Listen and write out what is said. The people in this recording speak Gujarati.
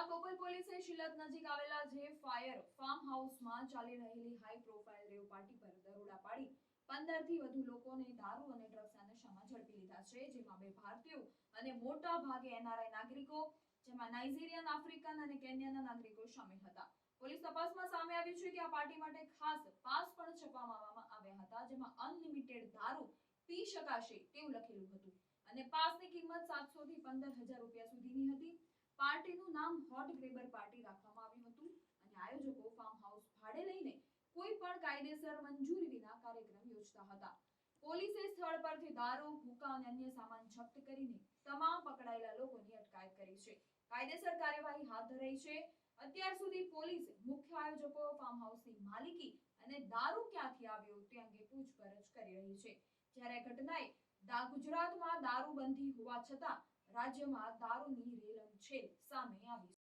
બોપલ પોલીસે શિલદ નજીક આવેલા જે ફાયર ફાર્મ હાઉસમાં ચાલી રહેલી હાઈ પ્રોફાઇલ રેવ પાર્ટી પર દરોડા પાડી 15 થી વધુ લોકોને દારૂ અને ડ્રગ્સના નશામાં ઝડપી લીધા છે, જેમાં 2 ભારતીયો અને મોટા ભાગે એનઆરઆઈ નાગરિકો, જેમાં નાઇજીરિયન, આફ્રિકન અને કેન્યાના નાગરિકો શામેલ હતા. પોલીસ તપાસમાં સામે આવ્યું છે કે આ પાર્ટી માટે ખાસ પાસ પણ છપાવવામાં આવ્યા હતા, જેમાં અનલિમિટેડ દારૂ પી શકાશે તેવું લખેલું હતું અને પાસની કિંમત 700 થી 15,000 રૂપિયા સુધીની હતી. પાર્ટીનું નામ હોટ ગ્રેબર પાર્ટી રાખવામાં આવ્યું હતું અને આયોજકો ફાર્મ હાઉસ ભાડે લઈને કોઈ પણ કાયદેસર મંજૂરી વિના કાર્યક્રમ યોજતા હતા. પોલીસે સ્થળ પરથી દારૂ, હુક્કા અને અન્ય સામાન જપ્ત કરીને તમામ પકડાયેલા લોકોની અટકાયત કરી છે. કાયદેસર કાર્યવાહી હાથ ધરાઈ છે. અત્યાર સુધી પોલીસે મુખ્ય આયોજકો, ફાર્મ હાઉસની માલિકી અને દારૂ ક્યાંથી આવ્યો તે અંગે પૂછપરછ કરી રહી છે. જ્યારે ઘટનાએ ગુજરાતમાં દારૂબંધી હોવા છતાં રાજ્યમાં દારૂની રેલમછેલ સામે આવી છે.